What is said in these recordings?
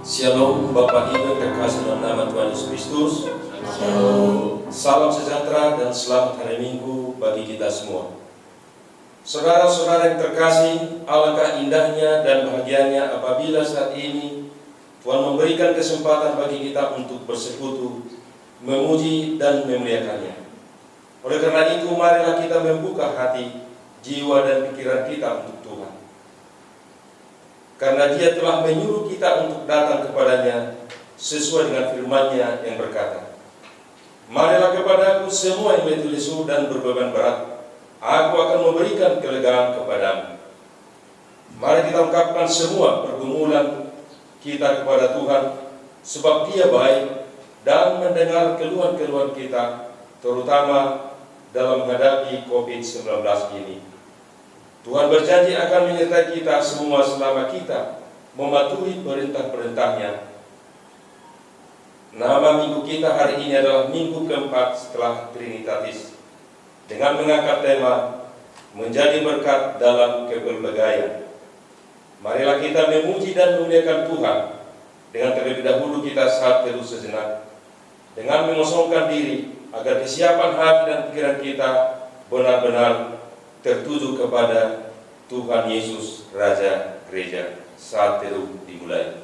Shalom Bapak Ibu terkasih dalam nama Tuhan Yesus Kristus. Shalom. Salam sejahtera dan selamat hari Minggu bagi kita semua. Saudara-saudara yang terkasih, alangkah indahnya dan bahagianya apabila saat ini Tuhan memberikan kesempatan bagi kita untuk bersekutu, memuji dan memuliakannya. Oleh karena itu, marilah kita membuka hati, jiwa dan pikiran kita untuk Tuhan. Karena Dia telah menyuruh kita untuk datang kepadanya sesuai dengan firman-Nya yang berkata, "Marilah kepadaku semua yang letih lesu dan berbeban berat, aku akan memberikan kelegaan kepadamu." Mari kita ungkapkan semua pergumulan kita kepada Tuhan, sebab Dia baik dan mendengar keluhan-keluhan kita, terutama dalam menghadapi COVID-19 ini. Tuhan berjanji akan menyertai kita semua selama kita mematuhi perintah-perintah-Nya. Nama minggu kita hari ini adalah minggu keempat setelah Trinitatis, dengan mengangkat tema menjadi berkat dalam kepelbagaian. Marilah kita memuji dan memuliakan Tuhan dengan terlebih dahulu kita saat teduh sejenak, dengan mengosongkan diri agar kesiapan hati dan pikiran kita benar-benar tertuju kepada Tuhan Yesus, Raja Gereja. Saat teduh dimulai.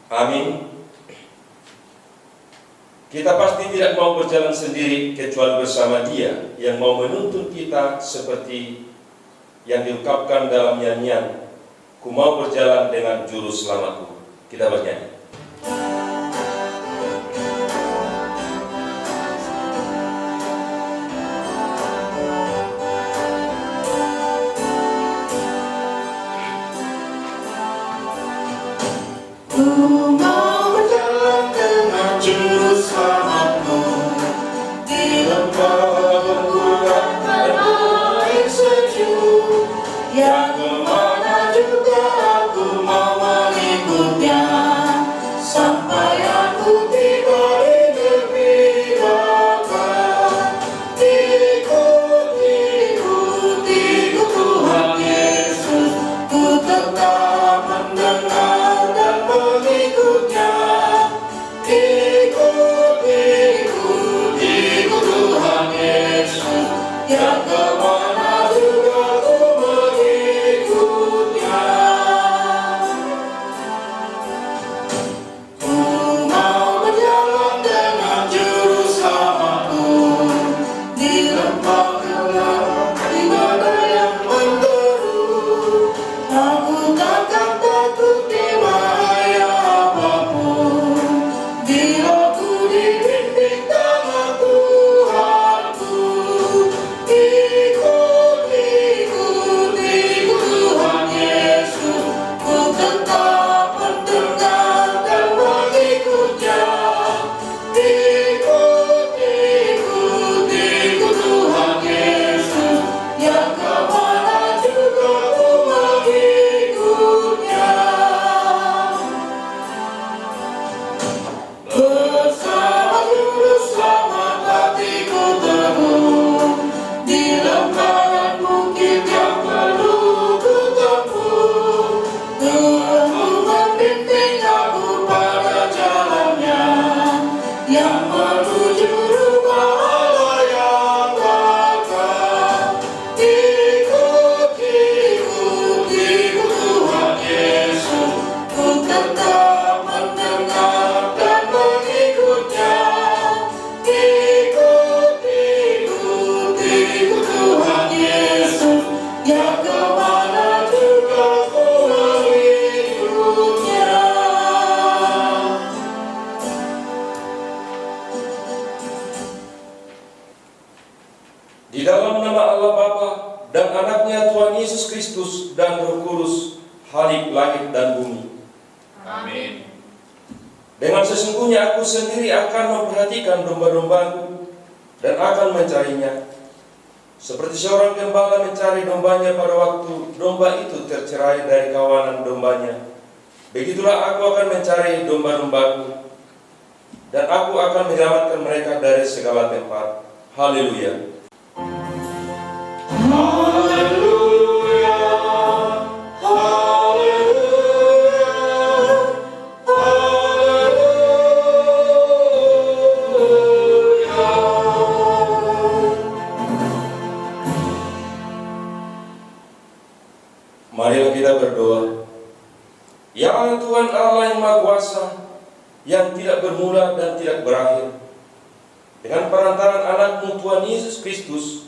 Amin. Kita pasti tidak mau berjalan sendiri kecuali bersama Dia yang mau menuntun kita seperti yang diungkapkan dalam nyanyian, "Ku mau berjalan dengan juru selamatku." Kita bernyanyi. Di dalam nama Allah Bapa dan Anaknya Tuhan Yesus Kristus dan Roh Kudus, Halik langit dan bumi. Amin. Dengan sesungguhnya aku sendiri akan memperhatikan domba-dombaku dan akan mencarinya. Seperti seorang gembala mencari dombanya pada waktu domba itu tercerai dari kawanan dombanya, begitulah aku akan mencari domba-dombaku, dan aku akan menyelamatkan mereka dari segala tempat. Haleluya. Haleluya. Marilah kita berdoa. Ya Allah Tuhan Allah yang Maha Kuasa, yang tidak bermula dan tidak berakhir, dengan perantaran anakmu Tuhan Yesus Kristus,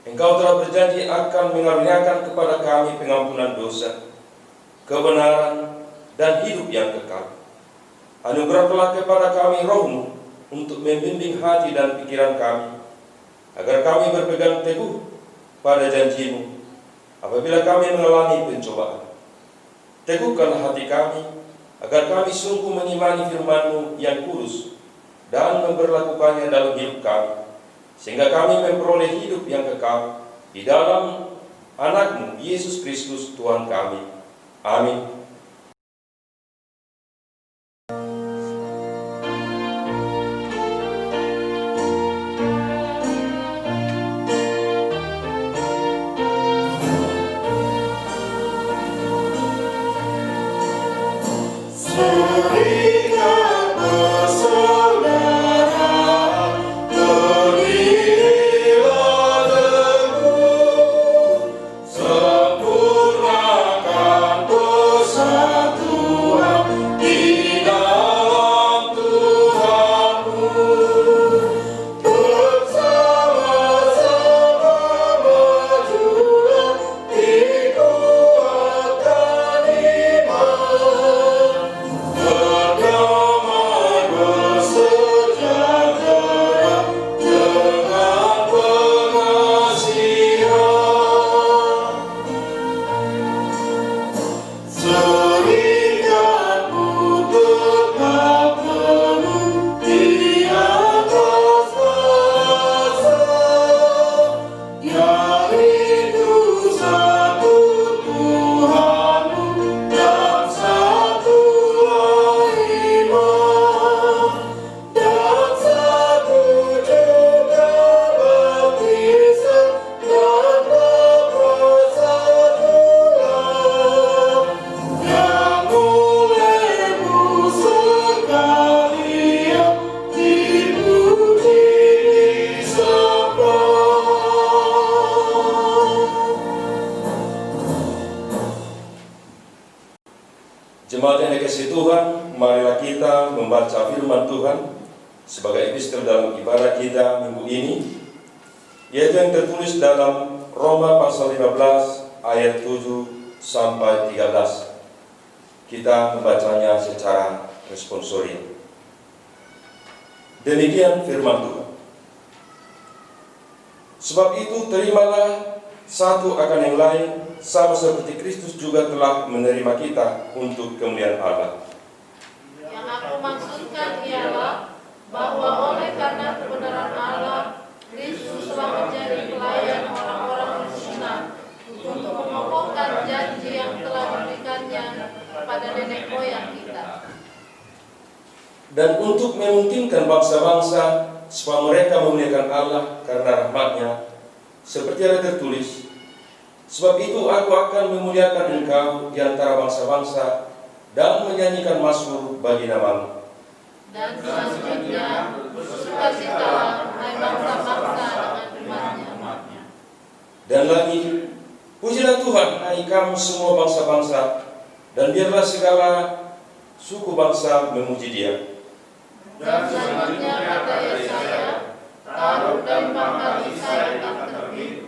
Engkau telah berjanji akan mengaruniakan kepada kami pengampunan dosa, kebenaran, dan hidup yang kekal. Anugerahkanlah kepada kami roh-Mu untuk membimbing hati dan pikiran kami, agar kami berpegang teguh pada janji-Mu apabila kami mengalami pencobaan. Teguhkanlah hati kami, agar kami sungguh mengimani firman-Mu yang kudus dan memperlakukannya dalam hidup kami, sehingga kami memperoleh hidup yang kekal di dalam Anak-Mu Yesus Kristus Tuhan kami. Amin. Jemaat yang dikasihi Tuhan, marilah kita membaca firman Tuhan sebagai epistel dalam ibadah kita minggu ini, yaitu yang tertulis dalam Roma pasal 15 ayat 7 sampai 13. Kita membacanya secara responsorial. Demikian firman Tuhan. Sebab itu terimalah satu akan yang lain, sama seperti Kristus juga telah menerima kita untuk kemuliaan Allah. Yang aku maksudkan ialah bahwa oleh karena kebenaran Allah, Kristus telah menjadi pelayan orang-orang Kristen untuk mengokohkan janji yang telah diberikannya kepada nenek moyang kita, dan untuk memungkinkan bangsa-bangsa supaya mereka memuliakan Allah karena rahmat-Nya, seperti ada tertulis, sebab itu aku akan memuliakan engkau di antara bangsa-bangsa dan menyanyikan mazmur bagi nama-Mu. Dan selanjutnya bersukacitalah hai bangsa-bangsa dengan umat-Nya. Dan lagi, pujilah Tuhan hai kamu semua bangsa-bangsa, dan biarlah segala suku bangsa memuji Dia. Dan selanjutnya kata Yesaya, taruh dan pangkal Yesaya akan terbit,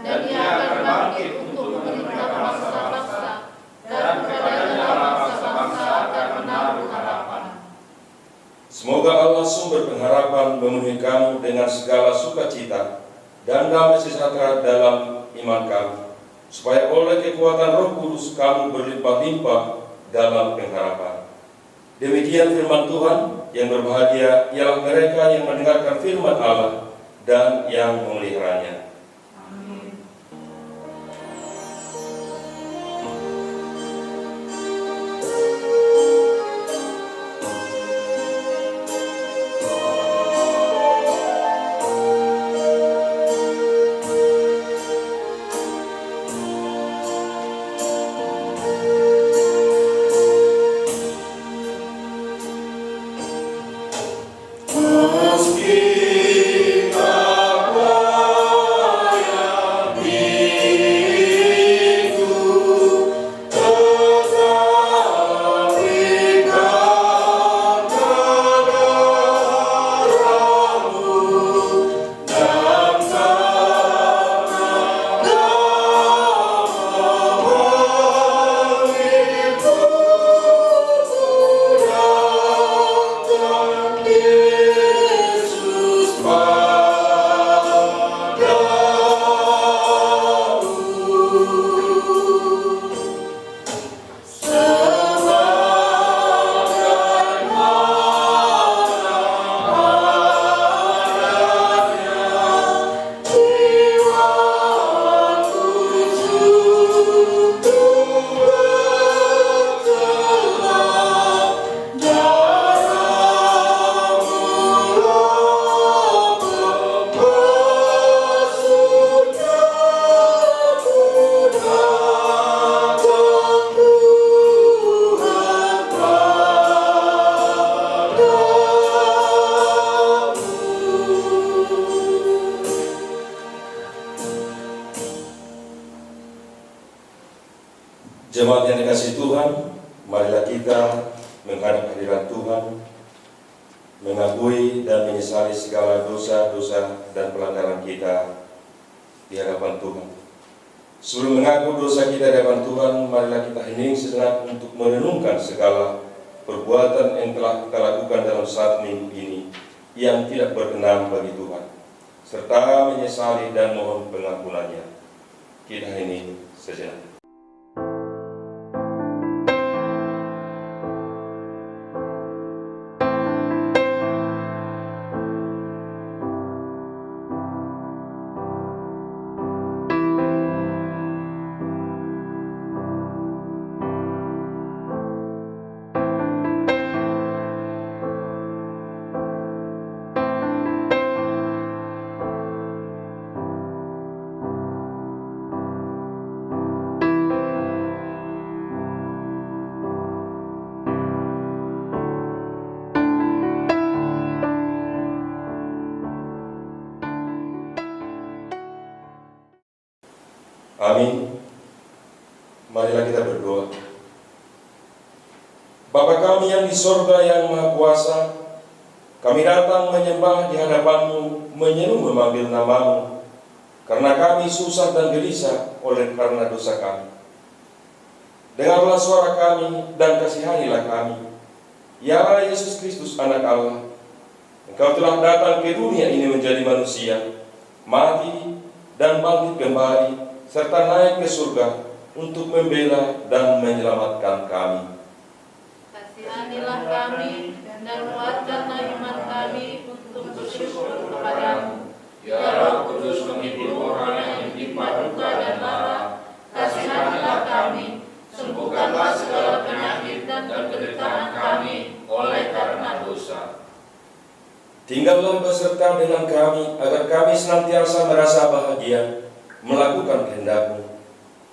dan Ia akan bangkit untuk memerintah bangsa-bangsa, dan kepadanya bangsa-bangsa akan menaruh harapan. Semoga Allah sumber pengharapan memenuhi kamu dengan segala sukacita dan damai sejahtera dalam iman kamu, supaya oleh kekuatan Roh Kudus kamu berlimpah-limpah dalam pengharapan. Demikian firman Tuhan. Yang berbahagia ialah mereka yang mendengarkan firman Allah dan yang memeliharanya. Jemaat yang dikasihi Tuhan, marilah kita menghadap hadirat Tuhan, mengakui dan menyesali segala dosa-dosa dan pelanggaran kita di hadapan Tuhan. Sebelum mengaku dosa kita di hadapan Tuhan, marilah kita hening sejenak untuk merenungkan segala perbuatan yang telah kita lakukan dalam 1 minggu ini yang tidak berkenan bagi Tuhan, serta menyesali dan mohon pengampunannya. Kita hening sejenak. Amin. Marilah kita berdoa. Bapa kami yang di sorga yang Maha Kuasa, kami datang menyembah di hadapan-Mu, menyeru memanggil nama-Mu, karena kami susah dan gelisah oleh karena dosa kami. Dengarlah suara kami dan kasihanilah kami. Ya Yesus Kristus, Anak Allah, Engkau telah datang ke dunia ini menjadi manusia, mati dan bangkit kembali, serta naik ke surga untuk membela dan menyelamatkan kami. Kasihanilah kami dan kuatkanlah iman kami untuk bersyukur kepadamu. Ya Roh Kudus menghibur orang yang ditimpa duka dan lara, kasihanilah kami, sembuhkanlah segala penyakit dan penderitaan kami oleh karena dosa. Tinggallah beserta dengan kami, agar kami senantiasa merasa bahagia melakukan kehendak-Mu.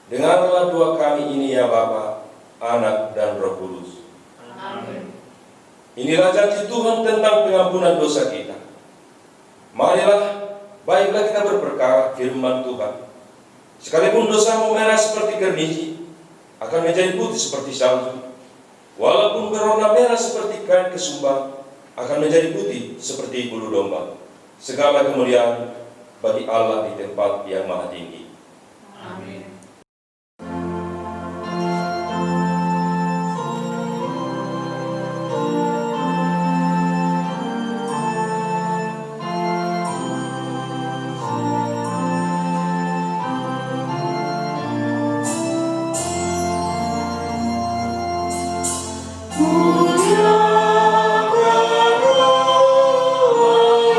Dengarlah doa kami ini ya Bapa, Anak dan Roh Kudus. Amin. Inilah janji Tuhan tentang pengampunan dosa kita. Marilah, baiklah kita berperkara firman Tuhan. Sekalipun dosamu merah seperti gerniji, akan menjadi putih seperti salju. Walaupun berwarna merah seperti kain kesumbang, akan menjadi putih seperti bulu domba. Segala kemuliaan bagi Allah di tempat yang maha tinggi. Amin. Muliakan Roh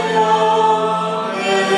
yang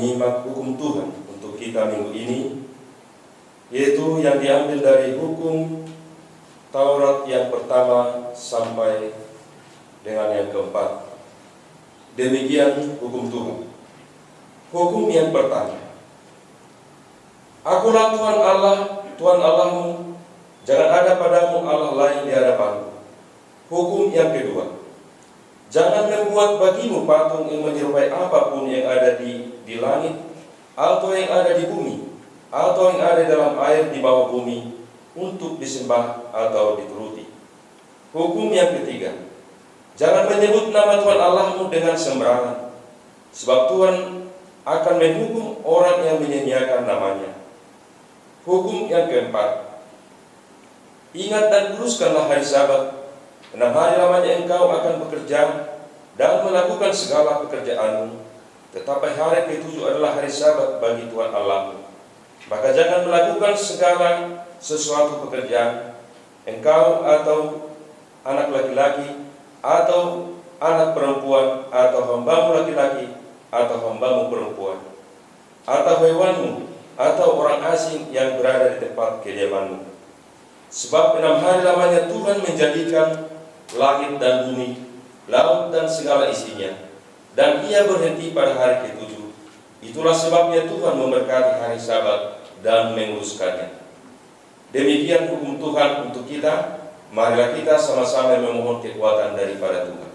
menyimak hukum Tuhan untuk kita minggu ini, yaitu yang diambil dari hukum Taurat yang pertama sampai dengan yang keempat. Demikian hukum Tuhan. Hukum yang pertama. Akulah Tuhan Allah, Tuhan Allahmu, jangan ada padamu Allah lain di hadapanmu. Hukum yang kedua. Jangan membuat bagimu patung yang menyerupai apapun yang ada di langit, atau yang ada di bumi, atau yang ada dalam air di bawah bumi, untuk disembah atau dituruti. Hukum yang ketiga. Jangan menyebut nama Tuhan Allahmu dengan sembarangan, sebab Tuhan akan menghukum orang yang menyia-nyiakan namanya. Hukum yang keempat. Ingat dan kuduskanlah hari Sabat. 6 hari lamanya engkau akan bekerja dan melakukan segala pekerjaanmu, tetapi hari ke-7 adalah hari Sabat bagi Tuhan Allahmu. Maka jangan melakukan segala sesuatu pekerjaan, engkau atau anak laki-laki, atau anak perempuan, atau hambamu laki-laki, atau hambamu perempuan, atau hewanmu, atau orang asing yang berada di tempat kediamanmu. Sebab 6 hari lamanya Tuhan menjadikan langit dan bumi, laut dan segala isinya, dan Ia berhenti pada hari ke-7. Itulah sebabnya Tuhan memberkati hari Sabat dan menguruskannya. Demikian hukum Tuhan untuk kita. Marilah kita sama-sama memohon kekuatan daripada Tuhan.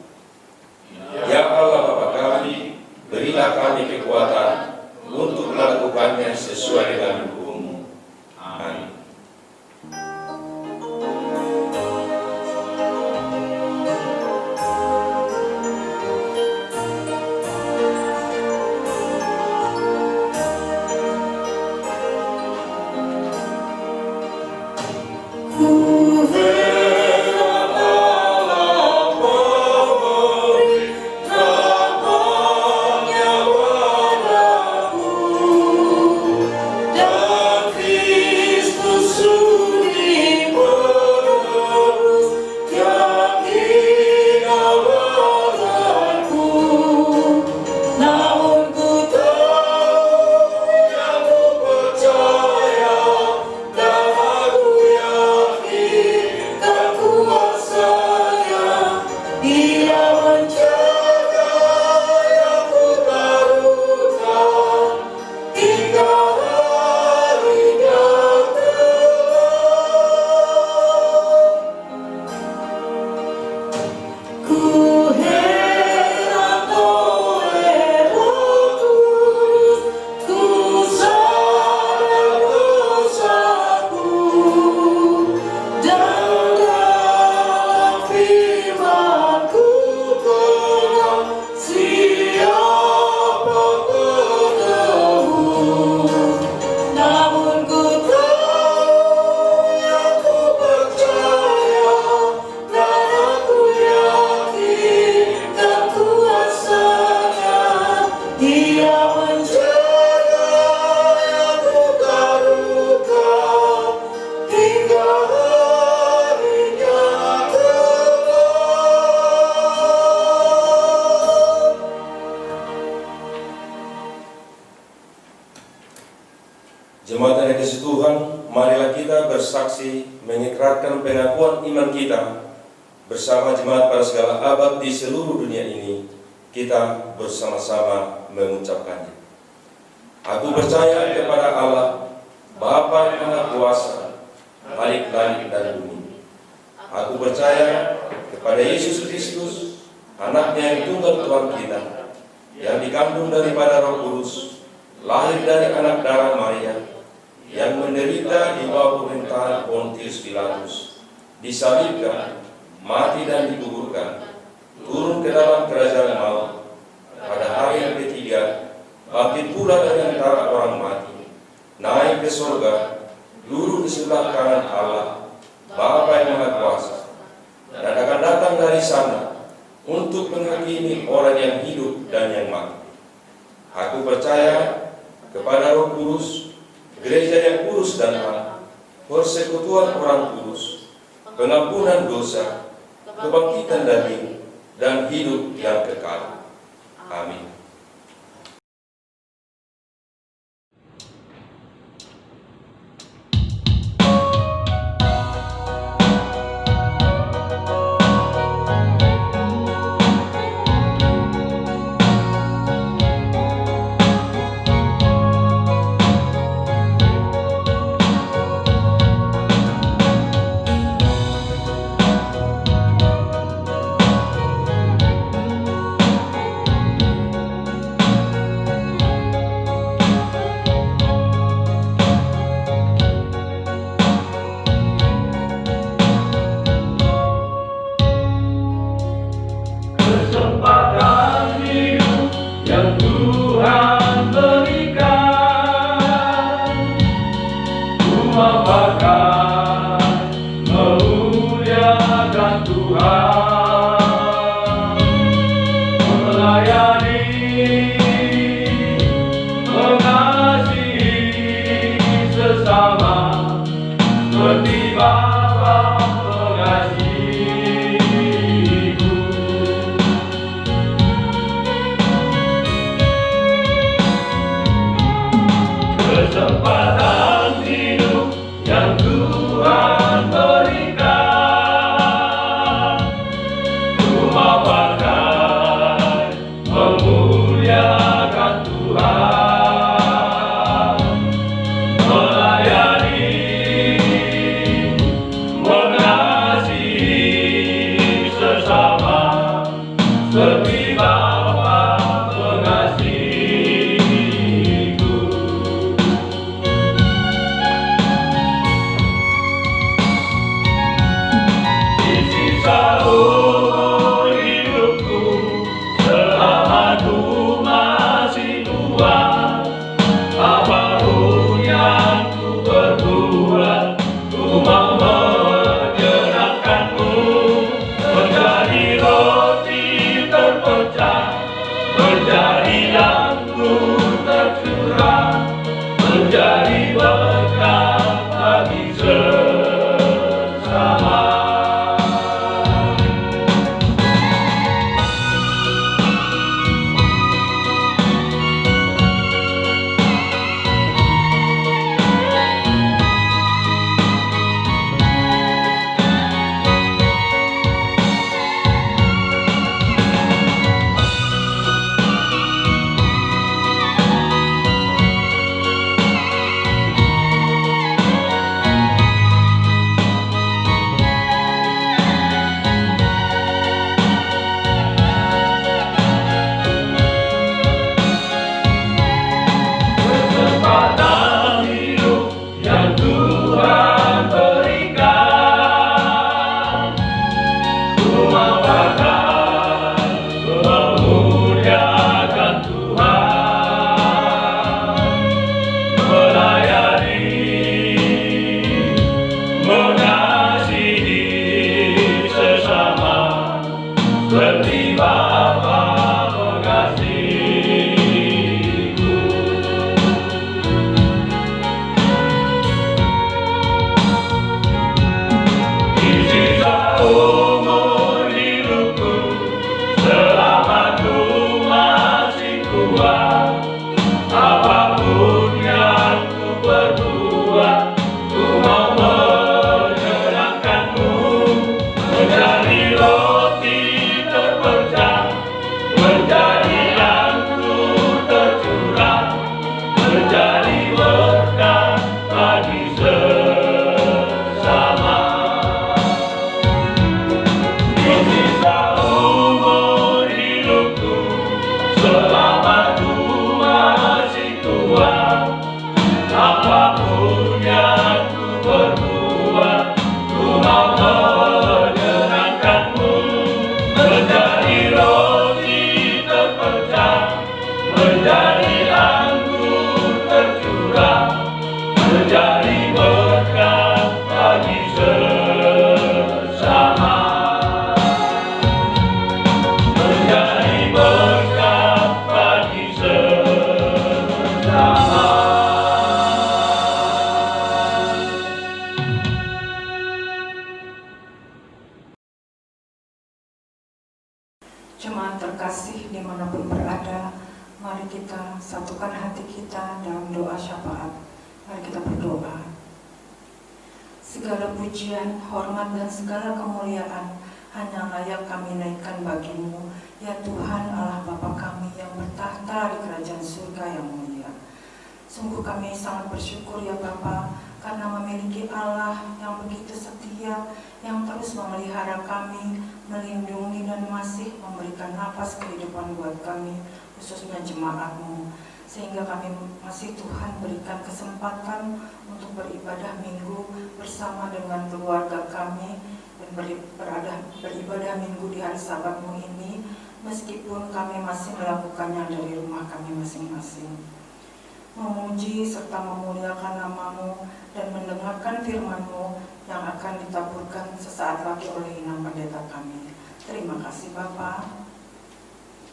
Ya Allah Bapa kami, berilah kami kekuatan untuk melakukannya sesuai dengan hukum-Mu. Amin. Jemaat yang dikasihi Tuhan, marilah kita bersaksi mengikrarkan pengakuan iman kita bersama jemaat pada segala abad di seluruh dunia ini. Kita bersama-sama mengucapkannya. Aku percaya kepada Allah, Bapa yang Maha Kuasa, Khalik langit dan bumi. Aku percaya kepada Yesus Kristus, Anaknya yang tunggal Tuhan kita, yang dikandung daripada Roh Kudus, lahir dari anak darah Maria, yang menderita di bawah pemerintahan Pontius Pilatus, disalibkan, mati dan dikuburkan, turun ke dalam kerajaan maut, pada hari yang ketiga bangkit pula dari antara orang mati, naik ke surga, duduk di sebelah kanan Allah, Bapa yang Maha Kuasa, dan akan datang dari sana untuk menghakimi orang yang hidup dan yang mati. Aku percaya kepada Roh Kudus, gereja yang kudus dan am, persekutuan orang kudus, pengampunan dosa, kebangkitan daging, dan hidup yang kekal. Amin. Jemaat terkasih dimanapun berada, mari kita satukan hati kita dalam doa syafaat. Mari kita berdoa. Segala pujian, hormat, dan segala kemuliaan hanya layak kami naikkan bagimu, ya Tuhan Allah Bapa kami yang bertahta di kerajaan surga yang mulia. Sungguh kami sangat bersyukur ya Bapa, karena memiliki Allah yang begitu setia, yang terus memelihara kami, melindungi dan masih memberikan nafas kehidupan buat kami, khususnya jemaat-Mu, sehingga kami masih Tuhan berikan kesempatan untuk beribadah minggu bersama dengan keluarga kami dan beribadah minggu di hari Sabat-Mu ini, meskipun kami masih melakukannya dari rumah kami masing-masing. Memuji serta memuliakan nama-Mu dan mendengarkan firman-Mu yang akan ditaburkan sesaat lagi oleh Inang Pendeta kami. Terima kasih Bapa.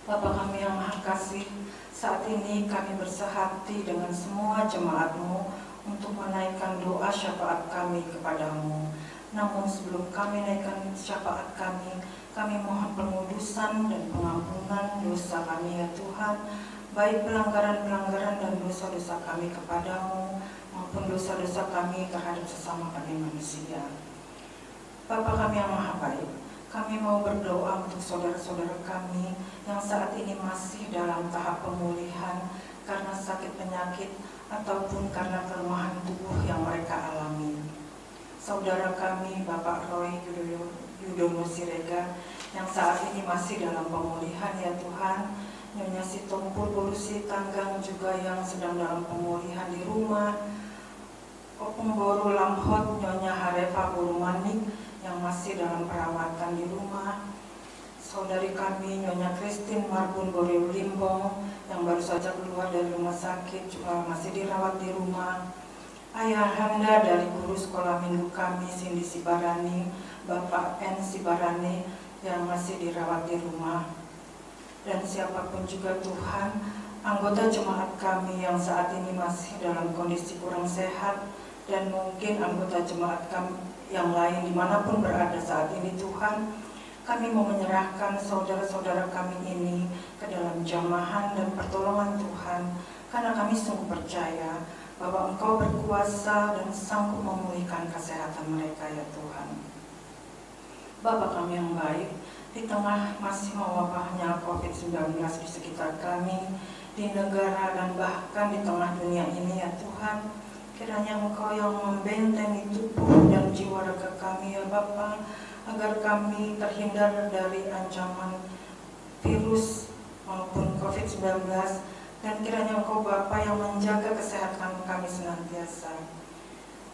Bapa kami yang Maha Kasih, saat ini kami bersehati dengan semua jemaat-Mu untuk menaikkan doa syafaat kami kepada-Mu. Namun sebelum kami naikkan syafaat kami mohon pengudusan dan pengampunan dosa kami ya Tuhan, baik pelanggaran-pelanggaran dan dosa-dosa kami kepada-Mu maupun dosa-dosa kami terhadap sesama kami manusia. Bapa kami yang Maha Baik, kami mau berdoa untuk saudara-saudara kami yang saat ini masih dalam tahap pemulihan karena sakit penyakit ataupun karena kelemahan tubuh yang mereka alami. Saudara kami Bapak Roy Yudono Siregar yang saat ini masih dalam pemulihan ya Tuhan, Nyonya Sitompul Polusi Tanggang juga yang sedang dalam pemulihan di rumah, Opung Boru Lamhot Nyonya Harefa Bulumanik yang masih dalam perawatan di rumah, saudari kami Nyonya Christine Marbun Boreu Limbong yang baru saja keluar dari rumah sakit juga masih dirawat di rumah, Ayahanda dari guru sekolah minggu kami Cindy Sibarani, Bapak N Sibarani yang masih dirawat di rumah, dan siapapun juga Tuhan, anggota jemaat kami yang saat ini masih dalam kondisi kurang sehat, dan mungkin anggota jemaat kami yang lain dimanapun berada saat ini Tuhan. Kami mau menyerahkan saudara-saudara kami ini ke dalam jamahan dan pertolongan Tuhan, karena kami sungguh percaya bahwa Engkau berkuasa dan sanggup memulihkan kesehatan mereka ya Tuhan. Bapa kami yang baik, di tengah masih mewabahnya COVID-19 di sekitar kami, di negara dan bahkan di tengah dunia ini ya Tuhan, kiranya Engkau yang membentengi tubuh dan jiwa raga kami ya Bapa, agar kami terhindar dari ancaman virus maupun COVID-19, dan kiranya Engkau Bapa yang menjaga kesehatan kami senantiasa.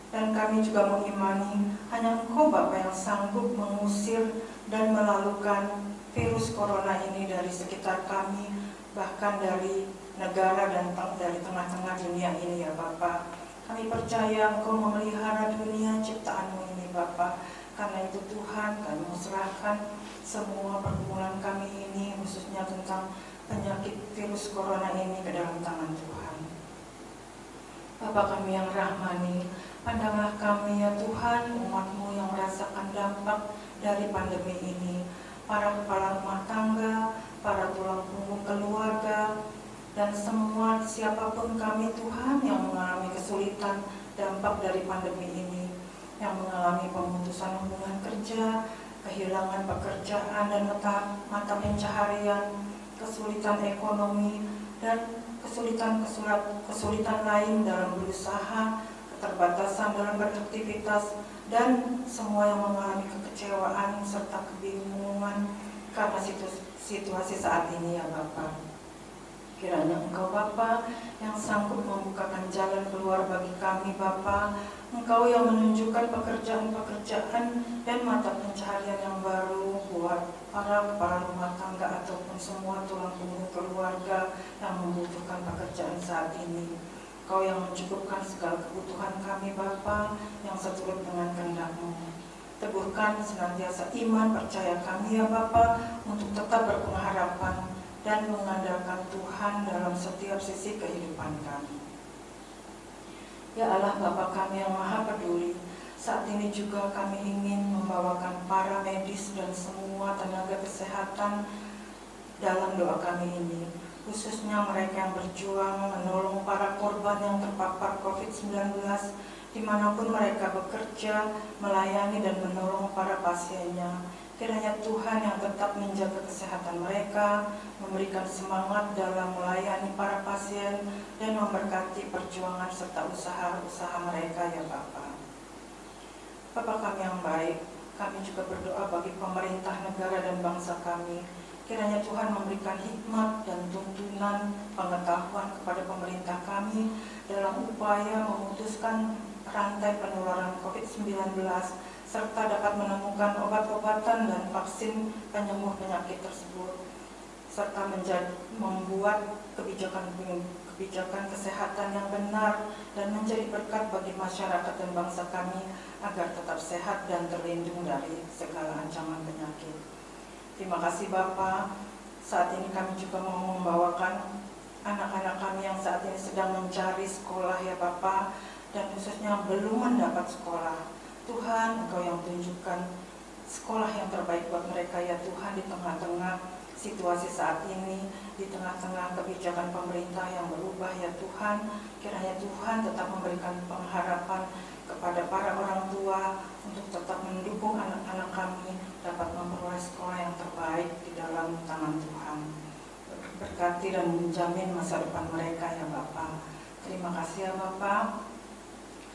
Dan kami juga mengimani hanya Engkau Bapa yang sanggup mengusir dan melalukan virus corona ini dari sekitar kami, bahkan dari negara dan dari tengah-tengah dunia ini ya Bapa. Kami percaya Engkau memelihara dunia ciptaan-Mu ini Bapa. Karena itu Tuhan, kami serahkan semua pergumulan kami ini, khususnya tentang penyakit virus corona ini ke dalam tangan Tuhan. Bapa kami yang rahmani, pandanglah kami ya Tuhan, umat-Mu yang merasakan dampak dari pandemi ini, para kepala rumah tangga, para tulang punggung keluarga, dan semua siapapun kami Tuhan yang mengalami kesulitan dampak dari pandemi ini, yang mengalami pemutusan hubungan kerja, kehilangan pekerjaan dan mata pencaharian, kesulitan ekonomi, dan kesulitan lain dalam berusaha, keterbatasan dalam beraktivitas, dan semua yang mengalami kekecewaan serta kebingungan karena situasi saat ini ya Bapa. Kiranya Engkau Bapa yang sanggup membukakan jalan keluar bagi kami Bapa, Engkau yang menunjukkan pekerjaan-pekerjaan dan mata pencaharian yang baru buat para kepala rumah tangga ataupun semua tulang punggung keluarga yang membutuhkan pekerjaan saat ini. Engkau yang mencukupkan segala kebutuhan kami Bapa yang seturut dengan kehendak-Mu. Teguhkan senantiasa iman percaya kami ya Bapa untuk tetap berpengharapan dan mengandalkan Tuhan dalam setiap sisi kehidupan kami. Ya Allah Bapa kami yang Maha Peduli, saat ini juga kami ingin membawakan para medis dan semua tenaga kesehatan dalam doa kami ini, khususnya mereka yang berjuang menolong para korban yang terpapar COVID-19 dimanapun mereka bekerja, melayani dan menolong para pasiennya. Kiranya Tuhan yang tetap menjaga kesehatan mereka, memberikan semangat dalam melayani para pasien, dan memberkati perjuangan serta usaha-usaha mereka ya Bapa. Bapa kami yang baik, kami juga berdoa bagi pemerintah negara dan bangsa kami. Kiranya Tuhan memberikan hikmat dan tuntunan pengetahuan kepada pemerintah kami dalam upaya memutuskan rantai penularan COVID-19, serta dapat menemukan obat-obatan dan vaksin penyembuh penyakit tersebut, serta membuat kebijakan kesehatan yang benar dan menjadi berkat bagi masyarakat dan bangsa kami agar tetap sehat dan terlindung dari segala ancaman penyakit. Terima kasih Bapa. Saat ini kami juga mau membawakan anak-anak kami yang saat ini sedang mencari sekolah ya Bapa, dan khususnya belum mendapat sekolah. Tuhan, Engkau yang tunjukkan sekolah yang terbaik buat mereka ya Tuhan, di tengah-tengah situasi saat ini, di tengah-tengah kebijakan pemerintah yang berubah ya Tuhan. Kiranya Tuhan tetap memberikan pengharapan kepada para orang tua untuk tetap mendukung anak-anak kami dapat memperoleh sekolah yang terbaik di dalam tangan Tuhan. Berkati dan menjamin masa depan mereka ya Bapa. Terima kasih ya Bapa.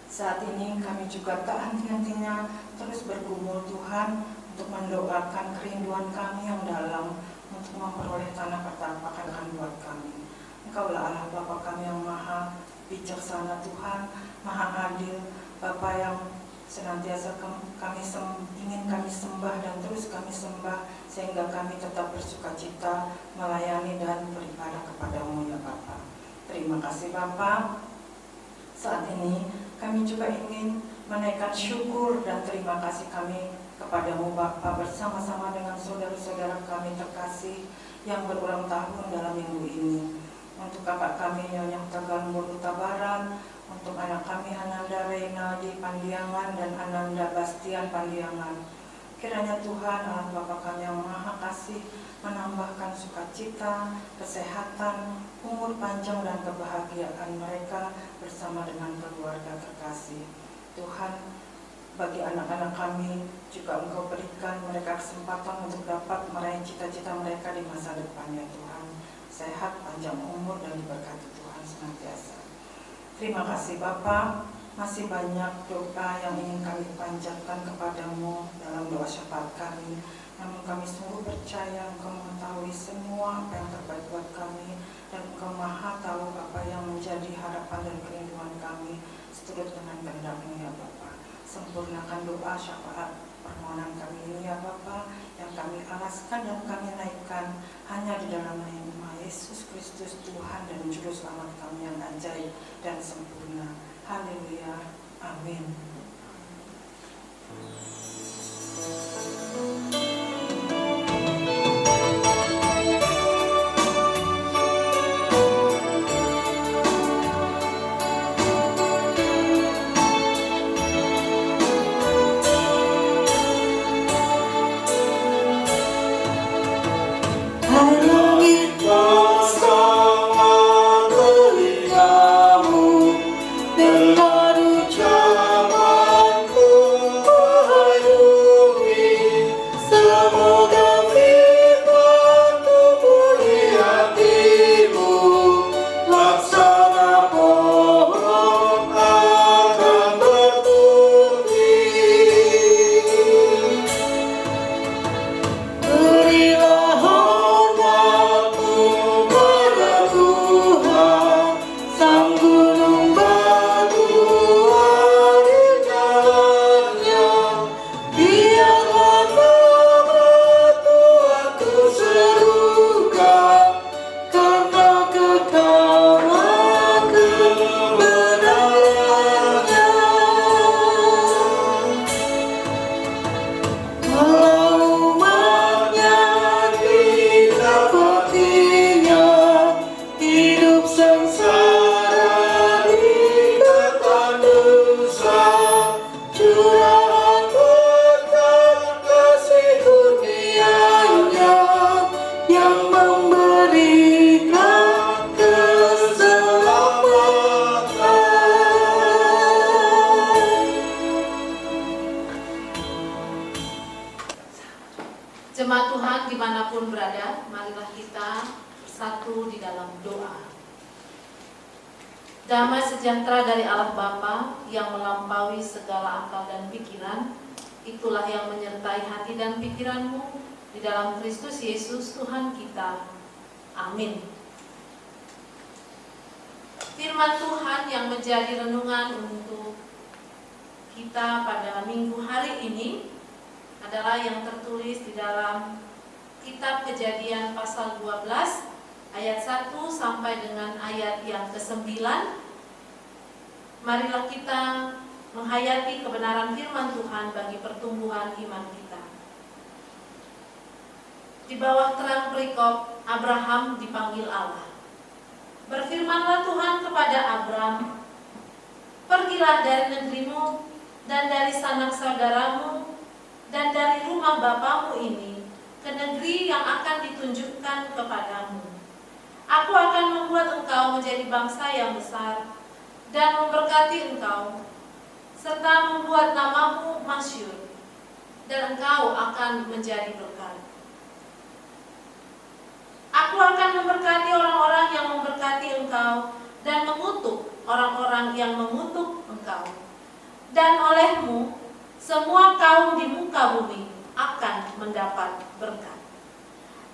Saat ini kami juga tak henti-hentinya terus bergumul Tuhan untuk mendoakan kerinduan kami yang dalam untuk memperoleh tanah pertapakan buat kami. Engkaulah Allah Bapa kami yang Maha bijaksana Tuhan, Maha adil, Bapa yang senantiasa ingin kami sembah dan terus kami sembah, sehingga kami tetap bersukacita melayani dan beribadah kepada-Mu ya Bapa. Terima kasih Bapa. Saat ini kami juga ingin menaikkan syukur dan terima kasih kami kepada-Mu Bapa bersama-sama dengan saudara-saudara kami terkasih yang berulang tahun dalam minggu ini. Untuk kakak kami Nyonya Tagan Murutabaran, Untuk anak kami Ananda Reina di Pandiangan dan Ananda Bastian Pandiangan, kiranya Tuhan Allah Bapa kami yang Maha Kasih menambahkan sukacita, kesehatan, umur panjang dan kebahagiaan mereka bersama dengan keluarga terkasih. Tuhan, bagi anak-anak kami juga Engkau berikan mereka kesempatan untuk dapat meraih cita-cita mereka di masa depan, ya Tuhan. Sehat, panjang umur, dan diberkati Tuhan senantiasa. Terima kasih Bapa. Masih banyak doa yang ingin kami panjatkan kepadamu dalam doa syafaat kami. Namun kami sungguh percaya Engkau mengetahui semua apa yang terbaik buat kami, dan Engkau Maha tahu apa yang menjadi harapan dan kerinduan kami seturut dengan kehendak-Mu, ya Bapa. Sempurnakan doa syafaat permohonan kami ini, ya Bapa, yang kami alaskan dan kami naikkan hanya di dalam nama Yesus Kristus, Tuhan dan Juru Selamat kami yang ajaib dan sempurna. Haleluya. Amin. Jemaat Tuhan dimanapun berada, marilah kita bersatu di dalam doa. Damai sejahtera dari Allah Bapa yang melampaui segala akal dan pikiran, itulah yang menyertai hati dan pikiranmu di dalam Kristus Yesus Tuhan kita. Amin. Firman Tuhan yang menjadi renungan untuk kita pada minggu hari ini adalah yang tertulis di dalam kitab Kejadian pasal 12 ayat 1 sampai dengan ayat yang ke-9. Marilah kita menghayati kebenaran firman Tuhan bagi pertumbuhan iman kita. Di bawah terang perikop, Abraham dipanggil Allah. Berfirmanlah Tuhan kepada Abram, "Pergilah dari negerimu dan dari sanak saudaramu dan dari rumah bapamu ini ke negeri yang akan ditunjukkan kepadamu. Aku akan membuat engkau menjadi bangsa yang besar dan memberkati engkau, serta membuat namamu masyhur, dan engkau akan menjadi berkat. Aku akan memberkati orang-orang yang memberkati engkau dan mengutuk orang-orang yang mengutuk engkau. Dan olehmu semua kaum di muka bumi akan mendapat berkat."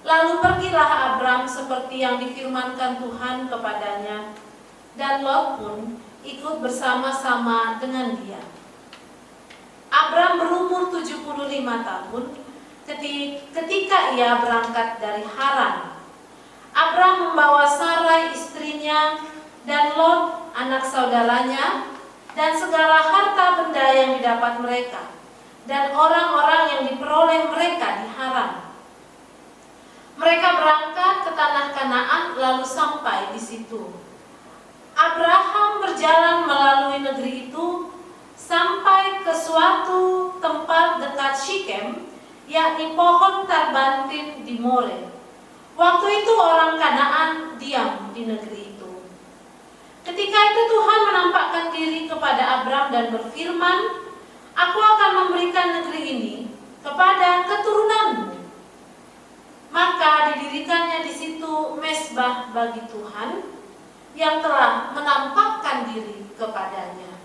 Lalu pergilah Abram seperti yang difirmankan Tuhan kepadanya, dan Lot pun ikut bersama-sama dengan dia. Abram berumur 75 tahun ketika ia berangkat dari Haran. Abram membawa Sarai istrinya dan Lot anak saudaranya dan segala harta benda yang didapat mereka dan orang-orang yang diperoleh mereka di Haran. Mereka berangkat ke tanah Kanaan lalu sampai di situ. Abraham berjalan melalui negeri itu sampai ke suatu tempat dekat Syichem, yakni pohon tarbantin di More. Waktu itu orang Kanaan diam di negeri itu. Ketika itu Tuhan menampakkan diri kepada Abram dan berfirman, "Aku akan memberikan negeri ini kepada keturunanmu." Maka didirikannya di situ mezbah bagi Tuhan yang telah menampakkan diri kepadanya.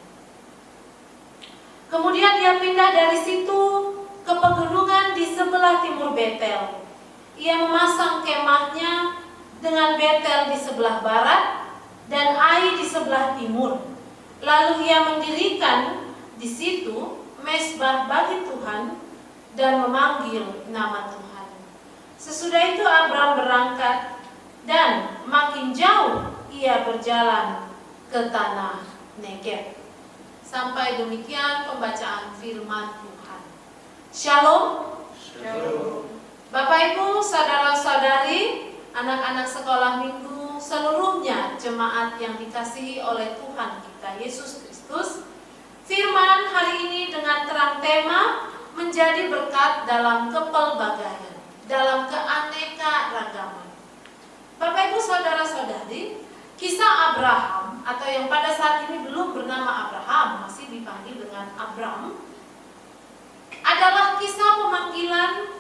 Kemudian dia pindah dari situ ke pegunungan di sebelah timur Betel. Ia memasang kemahnya dengan Betel di sebelah barat dan Ai di sebelah timur. Lalu ia mendirikan di situ mezbah bagi Tuhan dan memanggil nama Tuhan. Sesudah itu Abram berangkat dan makin jauh ia berjalan ke tanah Negeb. Sampai demikian pembacaan firman Tuhan. Shalom. Shalom. Bapak Ibu, saudara-saudari, anak-anak sekolah minggu, seluruhnya jemaat yang dikasihi oleh Tuhan kita Yesus Kristus. Firman hari ini dengan terang tema menjadi berkat dalam kepelbagaian, dalam keanekaragaman. Bapak Ibu, saudara-saudari, kisah Abraham atau yang pada saat ini belum bernama Abraham, masih dipanggil dengan Abram, adalah kisah pemanggilan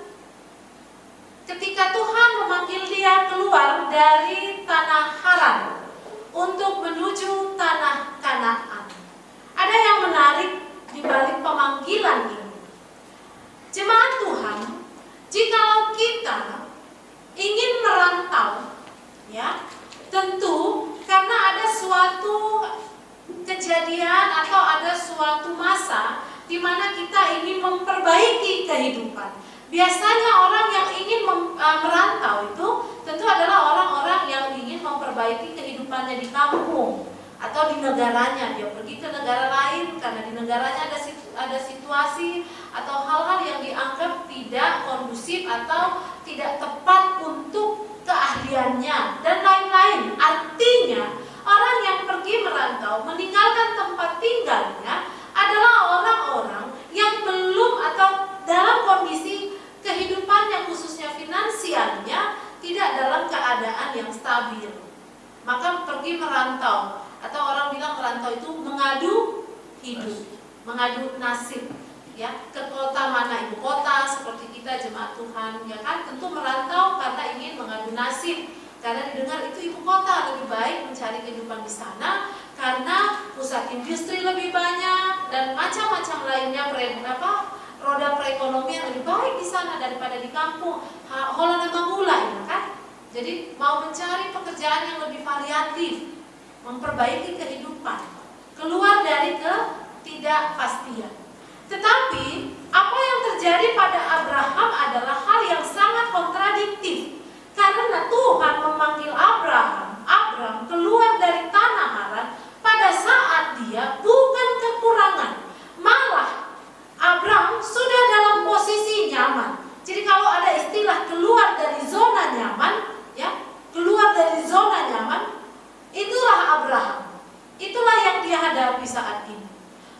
ketika Tuhan memanggil dia keluar dari tanah Haran untuk menuju tanah Kanaan. Ada yang menarik di balik pemanggilan ini. Jemaat Tuhan, jikalau kita ingin merantau, ya, tentu karena ada suatu kejadian atau ada suatu masa di mana kita ingin memperbaiki kehidupan. Biasanya orang yang ingin merantau itu tentu adalah orang-orang yang ingin memperbaiki kehidupannya di kampung atau di negaranya. Dia pergi ke negara lain karena di negaranya ada situasi atau hal-hal yang dianggap tidak kondusif atau tidak tepat untuk keahliannya dan lain-lain. Artinya orang yang pergi merantau meninggalkan tempat tinggalnya adalah orang-orang yang belum atau dalam kondisi kehidupannya khususnya finansialnya tidak dalam keadaan yang stabil. Maka pergi merantau atau orang bilang merantau itu mengadu hidup, mengadu nasib, ya, ke kota mana, ibu kota seperti kita jemaat Tuhan, ya kan, tentu merantau karena ingin mengadu nasib, karena didengar itu ibu kota lebih baik mencari kehidupan di sana karena pusat industri lebih banyak dan macam-macam lainnya, roda perekonomian lebih baik di sana daripada di kampung. Holland mulai, ya kan? Jadi mau mencari pekerjaan yang lebih variatif, memperbaiki kehidupan, keluar dari ketidakpastian. Tetapi apa yang terjadi pada Abraham adalah hal yang sangat kontradiktif, karena Tuhan memanggil Abram keluar dari tanah Haran pada saat dia bukan kekurangan, malah Abram sudah dalam posisi nyaman. Jadi kalau ada istilah keluar dari zona nyaman, ya, keluar dari zona nyaman, itulah Abraham. Itulah yang dia hadapi saat ini.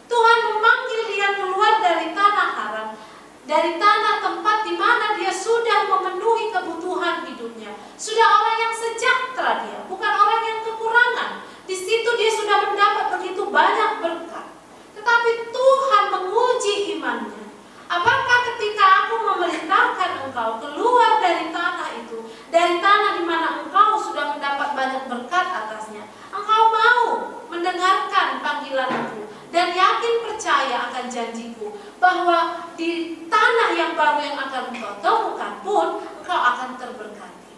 Tuhan memanggil dia keluar dari tanah Haran, dari tanah tempat di mana dia sudah memenuhi kebutuhan hidupnya. Sudah orang yang sejahtera dia, bukan orang yang kekurangan. Di situ dia sudah mendapat begitu banyak berkat. Tetapi Tuhan menguji imannya. Apakah ketika aku memerintahkan engkau keluar dari tanah itu, dari tanah di mana engkau sudah mendapat banyak berkat atasnya, engkau mau mendengarkan panggilanku dan yakin percaya akan janjiku bahwa di tanah yang baru yang akan engkau temukan pun engkau akan terberkati.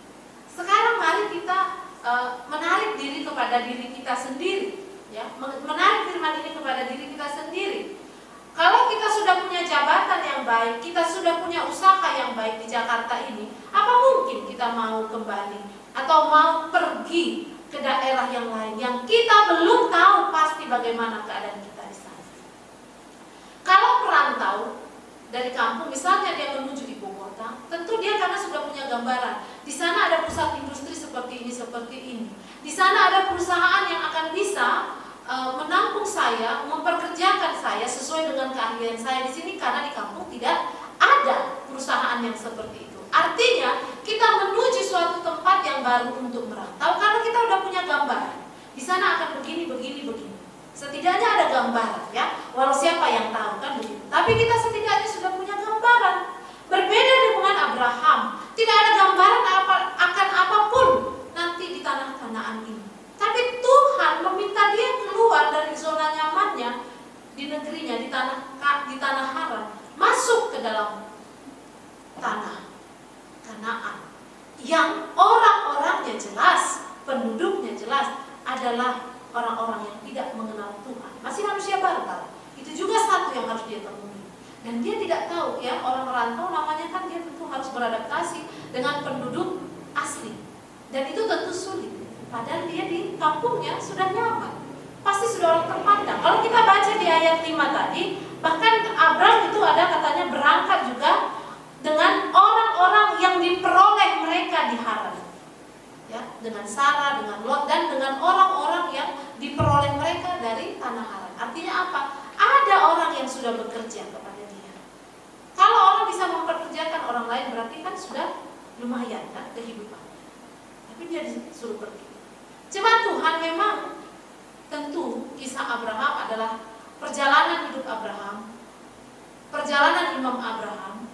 Sekarang mari kita menarik diri kepada diri kita sendiri, ya, menarik firman ini kepada diri kita sendiri. Kalau kita sudah punya jabatan yang baik, kita sudah punya usaha yang baik di Jakarta ini, apa mungkin kita mau kembali atau mau pergi ke daerah yang lain yang kita belum tahu pasti bagaimana keadaan kita di sana? Kalau perantau dari kampung, misalnya dia menuju ibu kota, tentu dia karena sudah punya gambaran, di sana ada pusat industri seperti ini. Di sana ada perusahaan yang akan bisa menampung saya, memperkerjakan saya sesuai dengan keahlian saya di sini, karena di kampung tidak ada perusahaan yang seperti itu. Artinya kita menuju suatu tempat yang baru untuk merantau karena kita udah punya gambaran. Di sana akan begini. Setidaknya ada gambaran, ya. Walau siapa yang tahu kan begitu. Tapi kita setidaknya sudah punya gambaran. Berbeda dengan Abraham, tidak ada gambaran akan apapun nanti di tanah Kanaan ini. Tapi Tuhan meminta dia keluar dari zona nyamannya di negerinya, di tanah Haran, masuk ke dalam tanah Kanaan yang orang-orangnya jelas, penduduknya jelas adalah orang-orang yang tidak mengenal Tuhan, masih manusia baru. Itu juga satu yang harus dia temui. Dan dia tidak tahu, ya, orang rantau namanya kan dia tentu harus beradaptasi dengan penduduk asli. Dan itu tentu sulit. Padahal dia di kampungnya sudah nyaman, pasti sudah orang terpandang. Kalau kita baca di ayat 5 tadi, bahkan Abraham itu ada katanya berangkat juga dengan orang-orang yang diperoleh mereka di Haran, ya, dengan Sarah, dengan Lot, dan dengan orang-orang yang diperoleh mereka dari tanah Haran. Artinya apa? Ada orang yang sudah bekerja kepada dia. Kalau orang bisa memperkerjakan orang lain, berarti kan sudah lumayan kan kehidupan. Tapi dia disuruh pergi. Cuma Tuhan memang tentu kisah Abraham adalah perjalanan hidup Abraham, perjalanan Imam Abraham.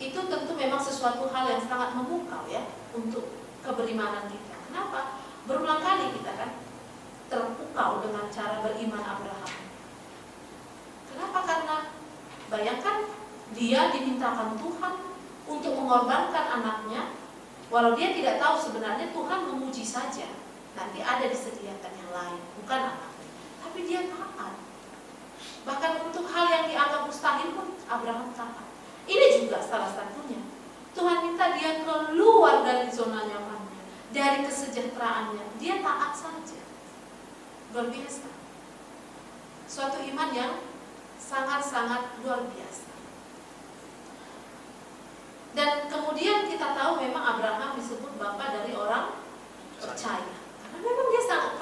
Itu tentu memang sesuatu hal yang sangat memukau, ya, untuk keberimanan kita. Kenapa? Berulang kali kita kan terpukau dengan cara beriman Abraham. Kenapa? Karena bayangkan dia dimintakan Tuhan untuk mengorbankan anaknya, walau dia tidak tahu sebenarnya Tuhan memuji saja. Nanti ada disediakan yang lain, bukan anaknya. Tapi dia taat. Bahkan untuk hal yang dianggap mustahil pun Abraham taat. Ini juga salah satunya. Tuhan minta dia keluar dari zona nyamannya, dari kesejahteraannya. Dia taat saja. Luar biasa. Suatu iman yang sangat-sangat luar biasa. Dan kemudian kita tahu memang Abraham disebut bapa dari orang percaya. Karena memang dia sangat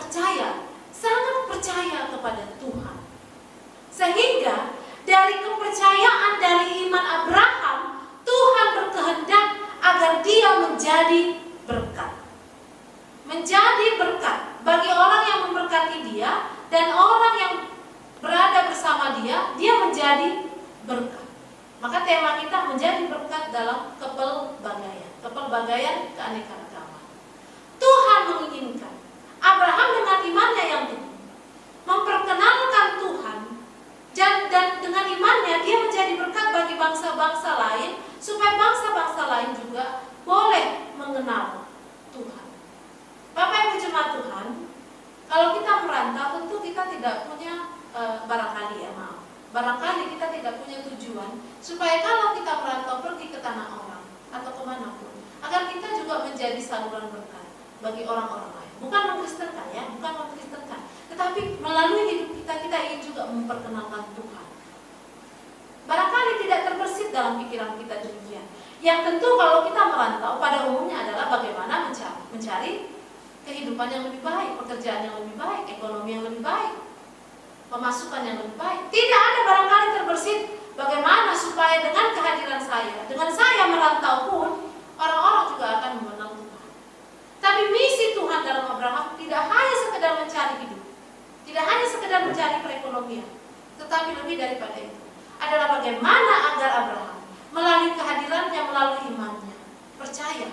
percaya kepada Tuhan. Sehingga dari kepercayaan, dari iman Abraham, Tuhan berkehendak agar dia menjadi berkat. Menjadi berkat bagi orang yang memberkati dia, dan orang yang berada bersama dia menjadi berkat. Maka tema kita menjadi berkat dalam kepelbagaian keanekaragaman. Tuhan menginginkan Abraham dengan imannya yang teguh memperkenalkan Tuhan, dan dengan imannya dia menjadi berkat bagi bangsa-bangsa lain, supaya bangsa-bangsa lain juga boleh mengenal Tuhan. Bapak Ibu jemaat Tuhan, kalau kita merantau tentu kita tidak punya barangkali kita tidak punya tujuan supaya kalau kita merantau pergi ke tanah orang atau kemanapun, agar kita juga menjadi saluran berkat bagi orang-orang lain. Bukan mengkristenkan, ya, bukan mengkristenkan, tetapi melalui hidup kita ingin juga memperkenalkan Tuhan. Barangkali tidak terbersit dalam pikiran kita demikian. Yang tentu kalau kita merantau pada umumnya adalah bagaimana mencari kehidupan yang lebih baik, pekerjaan yang lebih baik, ekonomi yang lebih baik, pemasukan yang lebih baik. Tidak ada barangkali terbersit bagaimana supaya dengan kehadiran saya, dengan saya merantau pun, orang-orang juga akan mengenal Tuhan. Tapi misi Tuhan dalam Abraham tidak hanya sekedar mencari hidup, tidak hanya sekedar mencari perekonomian, tetapi lebih daripada itu adalah bagaimana agar Abraham melalui kehadirannya, melalui imannya, percaya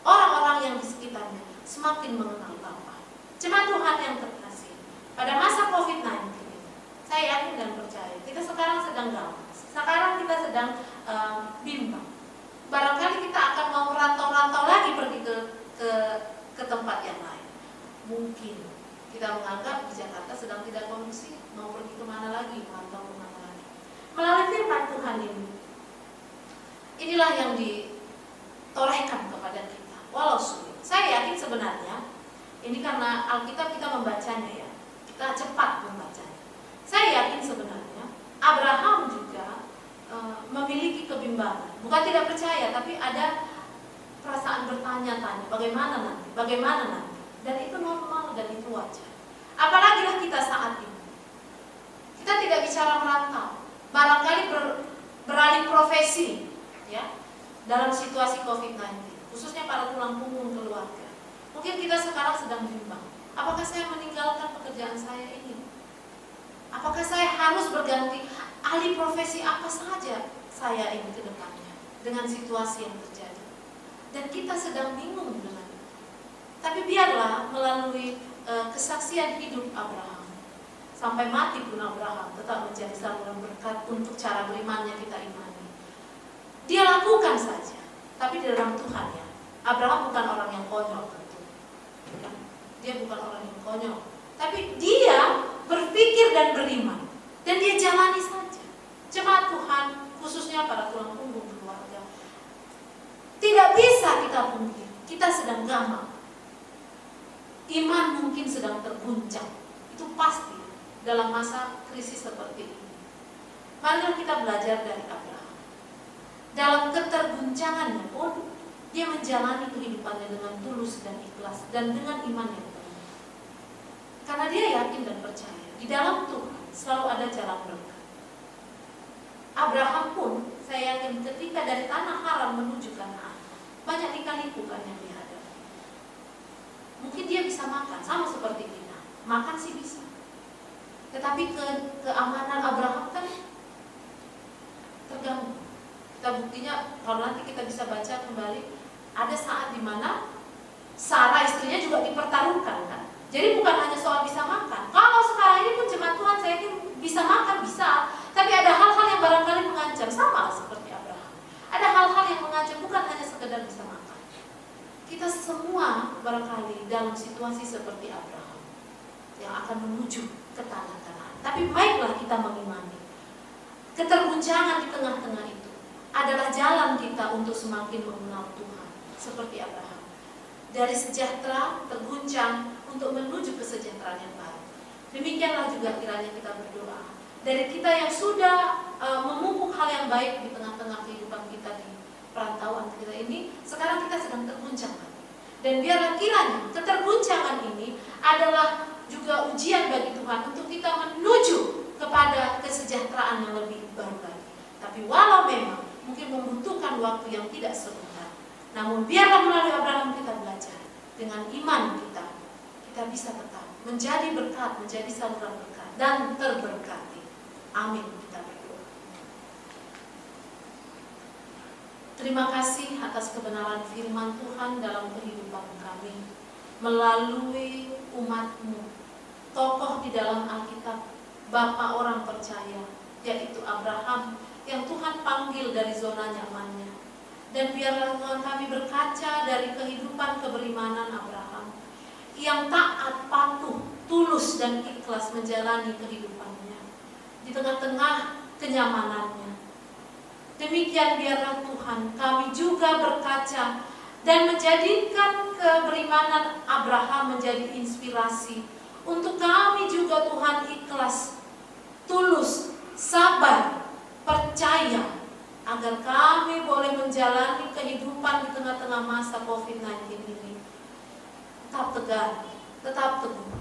orang-orang yang di sekitarnya semakin mengenal Bapa. Jemaat Tuhan yang terkasih, pada masa COVID-19, saya yakin dan percaya kita sekarang sedang galau, sekarang kita sedang bimbang. Barangkali kita akan mau merantau-rantau lagi pergi ke tempat yang lain. Mungkin kita menganggap di Jakarta sedang tidak kondusif, mau pergi kemana lagi, merantau kemana lagi. Melalui firman Tuhan inilah yang ditorehkan kepada kita, walau sulit. Saya yakin sebenarnya ini karena Alkitab kita membacanya, ya, kita cepat membacanya. Saya yakin sebenarnya Abraham juga memiliki kebimbangan, bukan tidak percaya, tapi ada perasaan bertanya-tanya, bagaimana nanti. Dan itu normal dan itu wajar. Apalagilah kita saat ini. Kita tidak bicara merantau, barangkali beralih profesi, ya, dalam situasi COVID-19, khususnya para tulang punggung keluarga. Mungkin kita sekarang sedang bimbang, apakah saya meninggalkan pekerjaan saya ini? Apakah saya harus berganti alih profesi apa saja saya ini ke depannya dengan situasi yang terjadi? Dan kita sedang bingung dengan itu. Tapi biarlah melalui kesaksian hidup Abraham, sampai mati pun Abraham tetap menjadi saluran berkat untuk cara berimannya kita imani. Dia lakukan saja, tapi di dalam Tuhan, ya. Abraham bukan orang yang konyol tentu. Dia bukan orang yang konyol, tapi dia berpikir dan beriman, dan dia jalani saja. Jemaat Tuhan, khususnya para tulang punggung keluarga, tidak bisa kita pungkiri, kita sedang gamang. Iman mungkin sedang terguncang, itu pasti dalam masa krisis seperti ini. Marilah kita belajar dari Abraham. Dalam keterguncangannya pun dia menjalani kehidupannya dengan tulus dan ikhlas dan dengan iman yang penuh. Karena dia yakin dan percaya di dalam Tuhan selalu ada jalan berkat. Abraham pun, saya yakin, ketika dari tanah haram menuju Kanaan, banyak lika-liku kan yang dihadapi. Mungkin dia bisa makan, sama seperti kita. Makan sih bisa. Tetapi keamanan Abraham kan terganggu. Kita buktinya, kalau nanti kita bisa baca kembali, ada saat di mana Sarah istrinya juga dipertaruhkan, kan? Jadi bukan hanya soal bisa makan. Kalau sekarang ini pun jemaat Tuhan, saya yakin bisa makan, bisa. Tapi ada hal-hal yang barangkali mengancam, sama seperti Abraham. Ada hal-hal yang mengancam, bukan hanya sekedar bisa makan. Kita semua barangkali dalam situasi seperti Abraham yang akan menuju ke tanah Kanaan. Tapi baiklah kita mengimani keterguncangan di tengah-tengah itu adalah jalan kita untuk semakin mengenal Tuhan seperti Abraham. Dari sejahtera terguncang untuk menuju kesejahteraan yang baru. Demikianlah juga kiranya kita berdoa. Dari kita yang sudah memupuk hal yang baik di tengah-tengah kehidupan kita di perantauan kita ini, sekarang kita sedang terguncang. Dan biarlah kiranya keterguncangan ini adalah juga ujian bagi Tuhan untuk kita menuju kepada kesejahteraan yang lebih baru lagi. Tapi walau memang mungkin membutuhkan waktu yang tidak sebentar, namun biarlah melalui Abraham kita belajar dengan iman kita bisa tetap menjadi berkat, menjadi saluran berkat dan terberkati. Amin. Kita berdoa. Terima kasih atas kebenaran firman Tuhan dalam kehidupan kami melalui umat-Mu, tokoh di dalam Alkitab, Bapa orang percaya, yaitu Abraham yang Tuhan panggil dari zona nyamannya. Dan biarlah Tuhan kami berkaca dari kehidupan keberimanan Abraham yang taat, patuh, tulus dan ikhlas menjalani kehidupannya di tengah-tengah kenyamanannya. Demikian biarlah Tuhan kami juga berkaca dan menjadikan keberimanan Abraham menjadi inspirasi untuk kami juga Tuhan ikhlas, tulus, sabar, percaya agar kami boleh menjalani kehidupan di tengah-tengah masa COVID-19 ini tetap tegar, tetap teguh.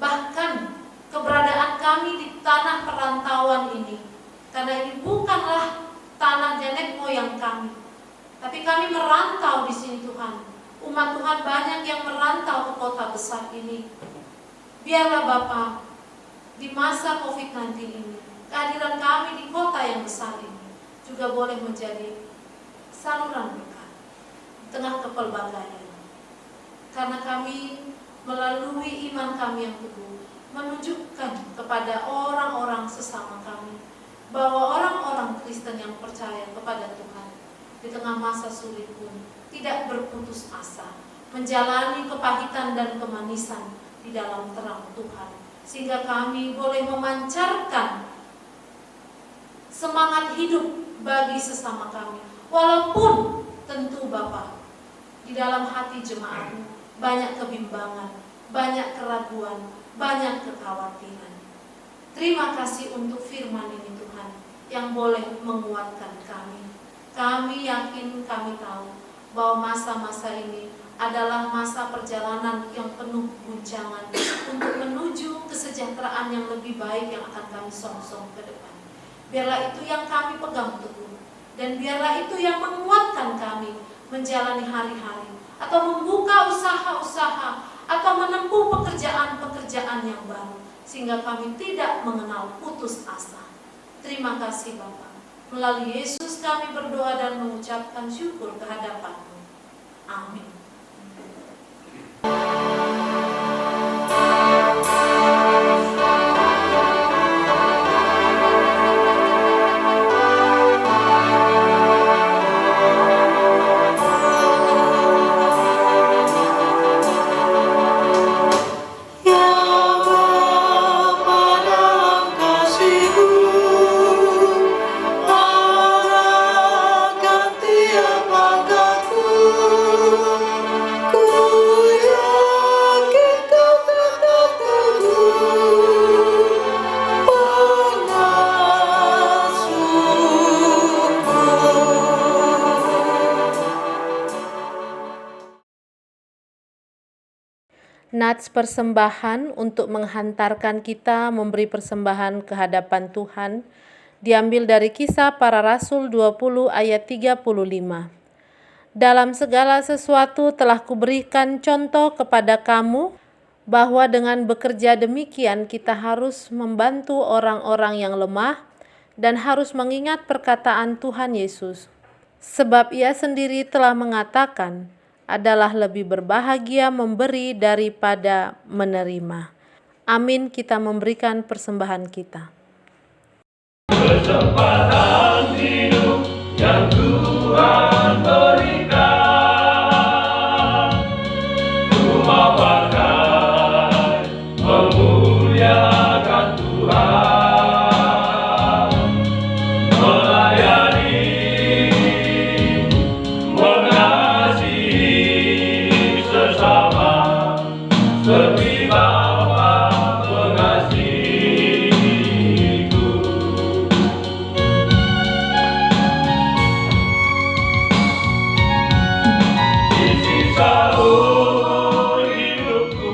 Bahkan keberadaan kami di tanah perantauan ini, karena ini bukanlah tanah nenek moyang kami, tapi kami merantau di sini Tuhan. Umat Tuhan banyak yang merantau ke kota besar ini. Biarlah Bapa, di masa COVID-19 ini, kehadiran kami di kota yang besar ini juga boleh menjadi saluran berkat di tengah kepelbagaian. Karena kami melalui iman kami yang teguh menunjukkan kepada orang-orang sesama kami bahwa orang-orang Kristen yang percaya kepada Tuhan di tengah masa sulit pun tidak berputus asa, menjalani kepahitan dan kemanisan di dalam terang Tuhan, sehingga kami boleh memancarkan semangat hidup bagi sesama kami. Walaupun tentu Bapa, di dalam hati jemaat banyak kebimbangan, banyak keraguan, banyak kekhawatiran. Terima kasih untuk firman ini Tuhan yang boleh menguatkan kami. Kami yakin, kami tahu bahwa masa-masa ini adalah masa perjalanan yang penuh guncangan untuk menuju kesejahteraan yang lebih baik yang akan kami songsong ke depan. Biarlah itu yang kami pegang teguh, dan biarlah itu yang menguatkan kami menjalani hari-hari, atau membuka usaha-usaha, atau menempuh pekerjaan-pekerjaan yang baru, sehingga kami tidak mengenal putus asa. Terima kasih Bapa. Melalui Yesus kami berdoa dan mengucapkan syukur kehadapan-Mu. Amin. Nats persembahan untuk menghantarkan kita memberi persembahan ke hadapan Tuhan diambil dari Kisah Para Rasul 20 ayat 35. Dalam segala sesuatu telah kuberikan contoh kepada kamu bahwa dengan bekerja demikian kita harus membantu orang-orang yang lemah dan harus mengingat perkataan Tuhan Yesus. Sebab Ia sendiri telah mengatakan, adalah lebih berbahagia memberi daripada menerima. Amin, kita memberikan persembahan kita. Kesempatan hidup yang Tuhan berikan, ku mau pakai memuliakan Tuhan, melayani, sesama seperti Bapa mengasihiku. Di sisa umur hidupku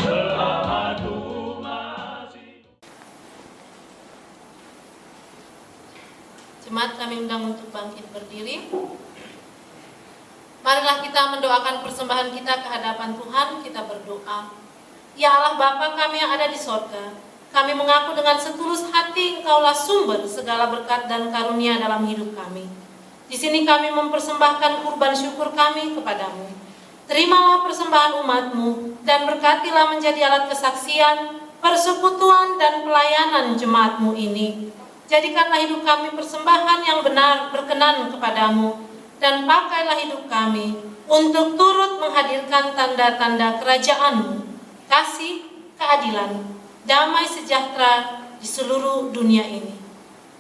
selama ku masih. Jemaat, kami undang untuk bangkit berdiri. Marilah kita mendoakan persembahan kita ke hadapan Tuhan. Kita berdoa. Ya Allah Bapa kami yang ada di sorga, kami mengaku dengan setulus hati Engkaulah sumber segala berkat dan karunia dalam hidup kami. Di sini kami mempersembahkan kurban syukur kami kepadamu. Terimalah persembahan umat-Mu dan berkatilah menjadi alat kesaksian, persekutuan dan pelayanan jemaat-Mu ini. Jadikanlah hidup kami persembahan yang benar berkenan kepadamu, dan pakailah hidup kami untuk turut menghadirkan tanda-tanda kerajaan-Mu, kasih, keadilan, damai sejahtera di seluruh dunia ini.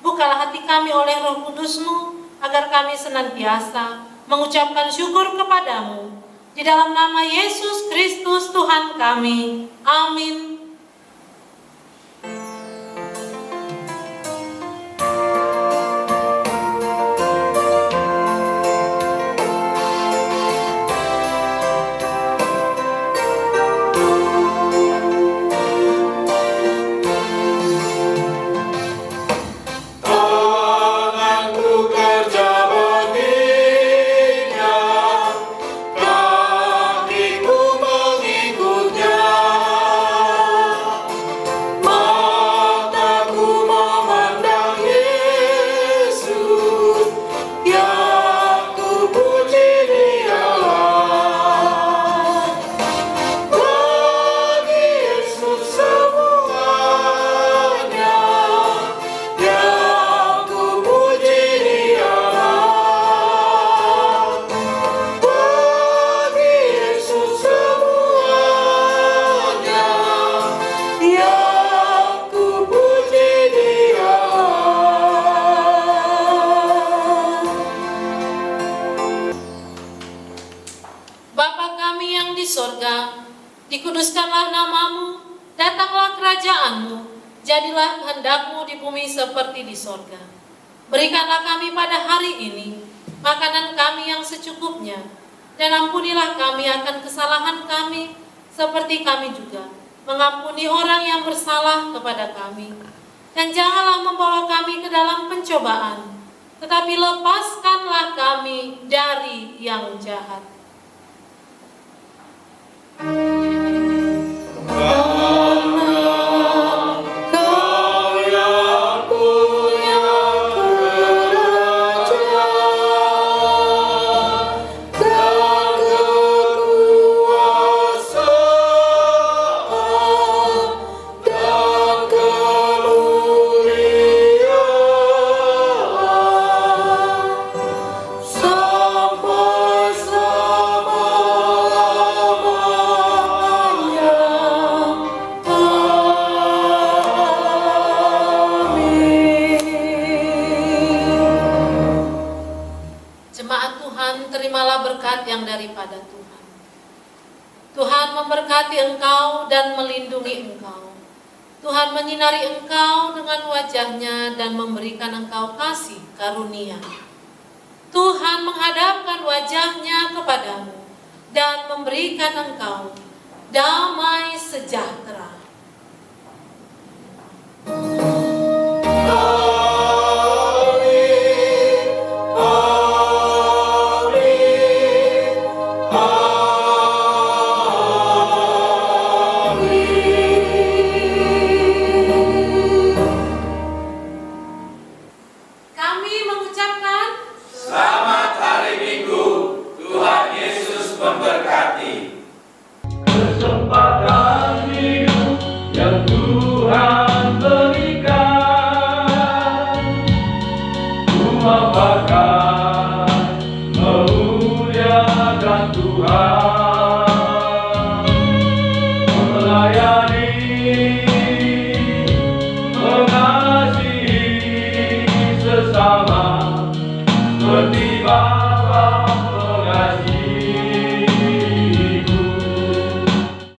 Bukalah hati kami oleh Roh Kudus-Mu, agar kami senantiasa mengucapkan syukur kepadamu. Di dalam nama Yesus Kristus Tuhan kami. Amin. Dikuduskanlah namamu, datanglah kerajaan-Mu, jadilah kehendak-Mu di bumi seperti di sorga. Berikanlah kami pada hari ini makanan kami yang secukupnya, dan ampunilah kami akan kesalahan kami, seperti kami juga mengampuni orang yang bersalah kepada kami. Dan janganlah membawa kami ke dalam pencobaan, tetapi lepaskanlah kami dari yang jahat. Jemaat Tuhan, terimalah berkat yang daripada Tuhan. Tuhan memberkati engkau dan melindungi engkau. Tuhan menyinari engkau dengan wajah-Nya dan memberikan engkau kasih karunia. Tuhan menghadapkan wajah-Nya kepadamu dan memberikan engkau damai sejahtera. Kami mengucapkan Selamat